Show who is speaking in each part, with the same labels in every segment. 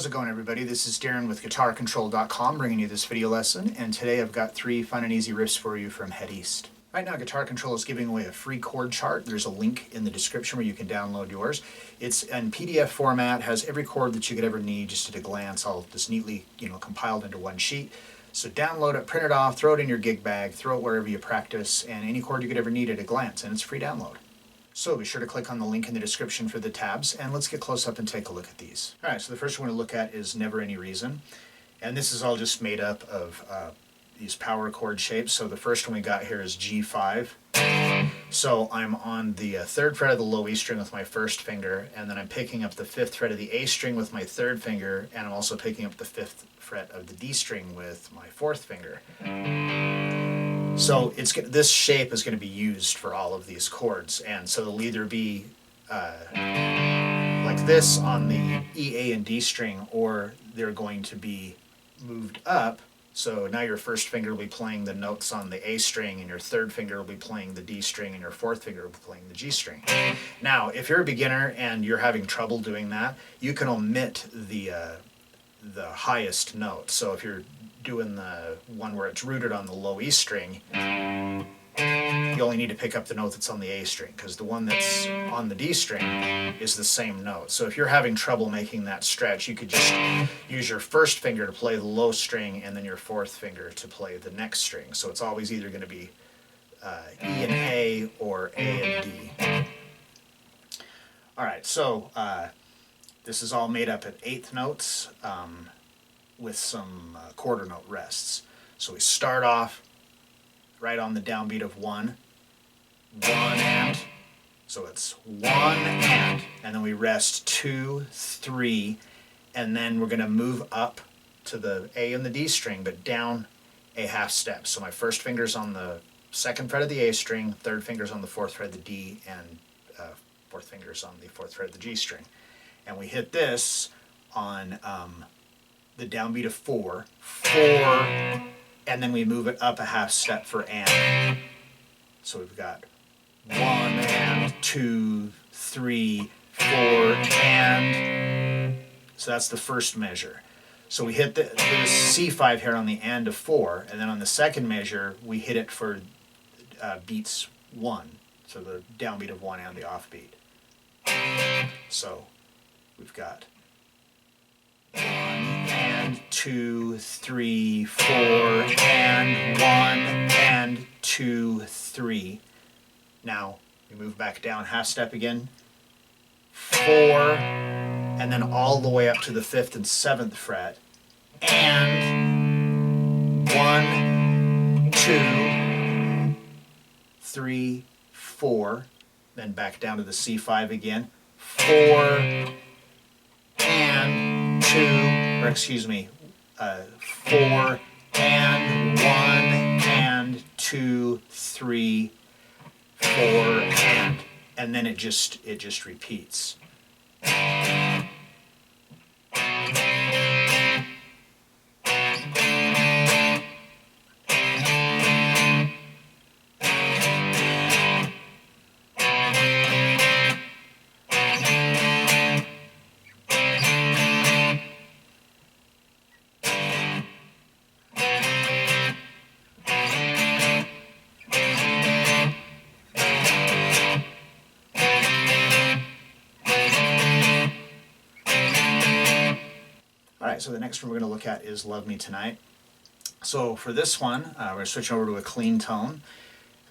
Speaker 1: How's it going, everybody? This is Darrin with GuitarControl.com bringing you this video lesson, and today I've got 3 fun and easy riffs for you from Head East. Right now, Guitar Control is giving away a free chord chart. There's a link in the description where you can download yours. It's in PDF format, has every chord that you could ever need just at a glance, all just neatly, compiled into one sheet. So download it, print it off, throw it in your gig bag, throw it wherever you practice, and any chord you could ever need at a glance, and it's a free download. So be sure to click on the link in the description for the tabs, and let's get close up and take a look at these. All right, so the first one we're going to look at is Never Any Reason, and this is all just made up of these power chord shapes. So the first one we got here is G5. So I'm on the 3rd fret of the low E string with my first finger, and then I'm picking up the 5th fret of the A string with my 3rd finger, and I'm also picking up the 5th fret of the D string with my 4th finger. So this shape is going to be used for all of these chords, and so they'll either be like this on the E, A, and D string, or they're going to be moved up. So now your first finger will be playing the notes on the A string, and your 3rd finger will be playing the D string, and your 4th finger will be playing the G string. Now, if you're a beginner and you're having trouble doing that, you can omit the highest note. So if you're doing the one where it's rooted on the low E string, you only need to pick up the note that's on the A string, because the one that's on the D string is the same note. So if you're having trouble making that stretch, you could just use your first finger to play the low string, and then your 4th finger to play the next string. So it's always either going to be E and A or A and D. Alright, so this is all made up at 8th notes with some quarter note rests. So we start off right on the downbeat of 1, and, so it's 1 and then we rest 2, 3, and then we're going to move up to the A and the D string, but down a half step. So my first finger's on the 2nd fret of the A string, 3rd finger's on the 4th fret of the D, and 4th finger's on the 4th fret of the G string. And we hit this on the downbeat of 4, and then we move it up a half step for and. So we've got 1 and 2, 3, 4 and. So that's the first measure. So we hit the C5 here on the and of 4, and then on the second measure we hit it for beats 1. So the downbeat of 1 and the offbeat. So we've got 1 and 2, 3, 4 and 1 and 2, 3. Now we move back down half step again, 4, and then all the way up to the 5th and 7th fret, and 1, 2, 3, 4, then back down to the C5 again, 4 and 2, or excuse me, 4 and 1 and 2, 3, 4 and then it just repeats. Alright, so the next one we're going to look at is Love Me Tonight. So for this one, we're going to switch over to a clean tone,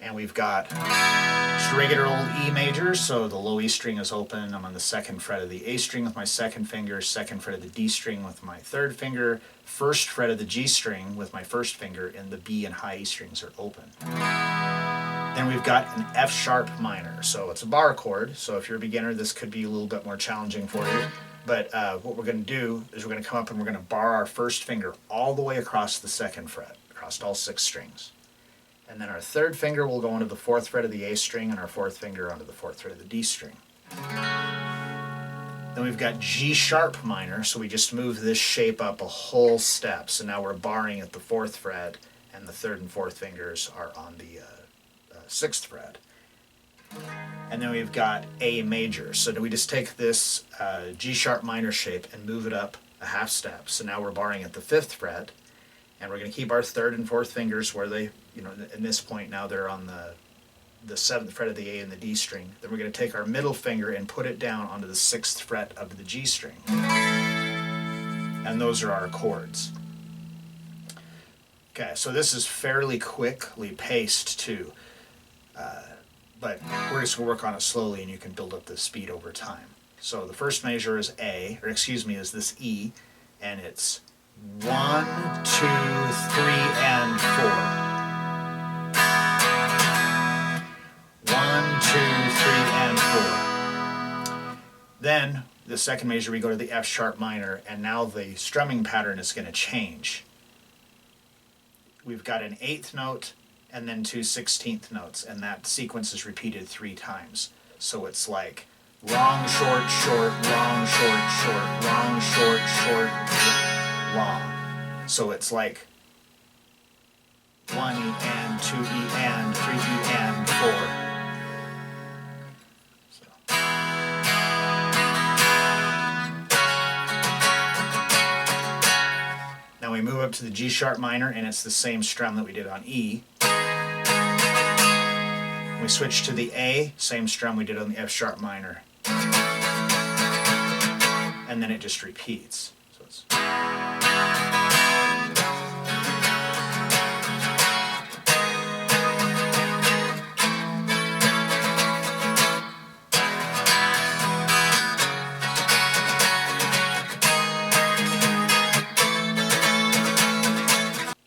Speaker 1: and we've got just a regular old E major, so the low E string is open. I'm on the 2nd fret of the A string with my 2nd finger, 2nd fret of the D string with my 3rd finger, 1st fret of the G string with my 1st finger, and the B and high E strings are open. Then we've got an F sharp minor, so it's a bar chord, so if you're a beginner this could be a little bit more challenging for you. But what we're going to do is we're going to come up and we're going to bar our 1st finger all the way across the 2nd fret, across all 6 strings. And then our 3rd finger will go into the 4th fret of the A string, and our 4th finger onto the 4th fret of the D string. Then we've got G sharp minor, so we just move this shape up a whole step. So now we're barring at the 4th fret, and the 3rd and 4th fingers are on the 6th fret. And then we've got A major. So we just take this G sharp minor shape and move it up a half step. So now we're barring at the 5th fret, and we're going to keep our 3rd and 4th fingers where they, in this point now they're on the 7th fret of the A and the D string. Then we're going to take our middle finger and put it down onto the 6th fret of the G string. And those are our chords. Okay, so this is fairly quickly paced too, but we're just going to work on it slowly, and you can build up the speed over time. So the first measure is is this E, and it's 1, 2, 3, and 4. 1, 2, 3, and 4. Then the second measure, we go to the F sharp minor, and now the strumming pattern is going to change. We've got an 8th note and then 2 16th notes, and that sequence is repeated 3 times. So it's like long, short, short, long, short, short, long, short, short, long. So it's like 1 E and 2 E and 3 E and 4. Now we move up to the G sharp minor, and it's the same strum that we did on E. We switch to the A, same strum we did on the F sharp minor. And then it just repeats. So it's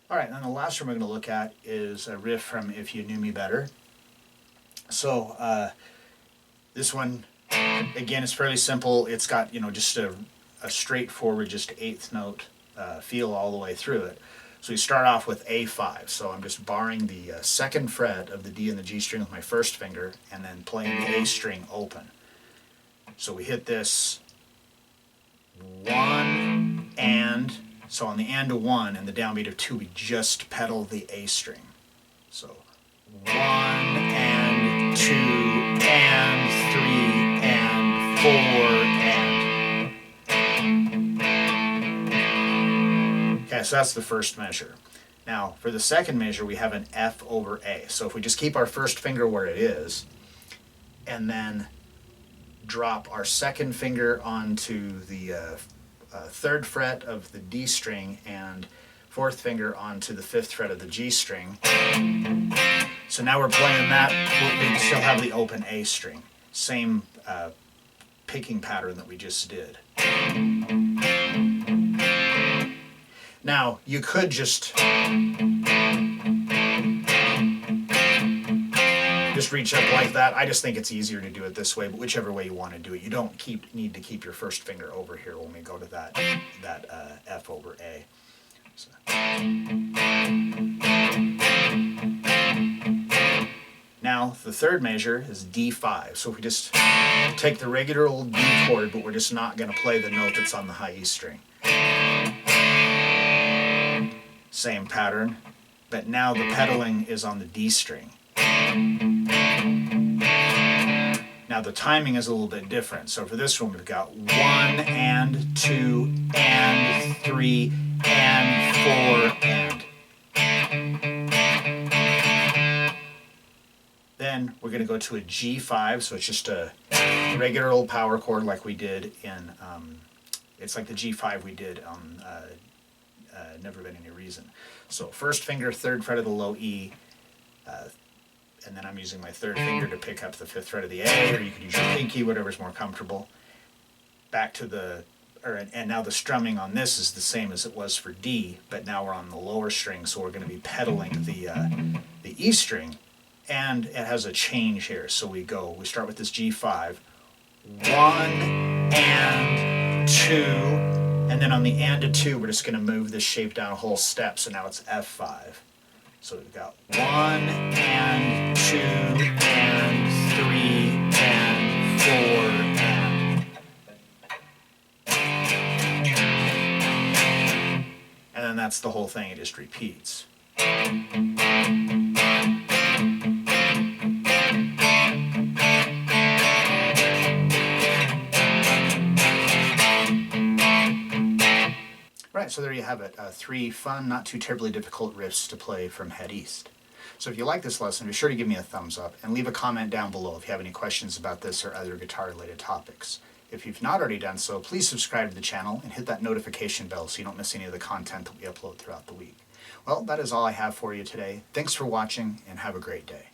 Speaker 1: Alright, then the last one we're going to look at is a riff from If You Knew Me Better. So this one, again, is fairly simple. It's got, just a straightforward, just 8th note feel all the way through it. So we start off with A5. So I'm just barring the 2nd fret of the D and the G string with my first finger, and then playing the A string open. So we hit this 1 and, so on the and of 1 and the downbeat of 2, we just pedal the A string. So 1 and 2 and 3 and 4 and. Okay, so that's the first measure. Now, for the second measure, we have an F over A. So if we just keep our first finger where it is, and then drop our second finger onto the 3rd fret of the D string and 4th finger onto the 5th fret of the G string. So now we're playing that, we still have the open A string. Same picking pattern that we just did. Now, you could just reach up like that. I just think it's easier to do it this way, but whichever way you want to do it. You don't need to keep your first finger over here when we go to that F over A. So. Now, the third measure is D5. So if we just take the regular old D chord, but we're just not going to play the note that's on the high E string. Same pattern, but now the pedaling is on the D string. Now the timing is a little bit different. So for this one, we've got 1 and 2 and 3 and 4 and. Then we're going to go to a G5, so it's just a regular old power chord like we did in, it's like the G5 we did on Never Been Any Reason. So first finger, 3rd fret of the low E, and then I'm using my 3rd finger to pick up the 5th fret of the A, or you could use your pinky, whatever's more comfortable. Back to the, and now the strumming on this is the same as it was for D, but now we're on the lower string, so we're going to be pedaling the E string, and it has a change here. So we start with this G5, 1 and 2, and then on the and of 2, we're just going to move this shape down a whole step, so now it's F5. So we've got 1 and 2 and 3 and 4 and then that's the whole thing, it just repeats. Alright, so there you have it. 3 fun, not too terribly difficult riffs to play from Head East. So if you like this lesson, be sure to give me a thumbs up and leave a comment down below if you have any questions about this or other guitar-related topics. If you've not already done so, please subscribe to the channel and hit that notification bell so you don't miss any of the content that we upload throughout the week. Well, that is all I have for you today. Thanks for watching and have a great day.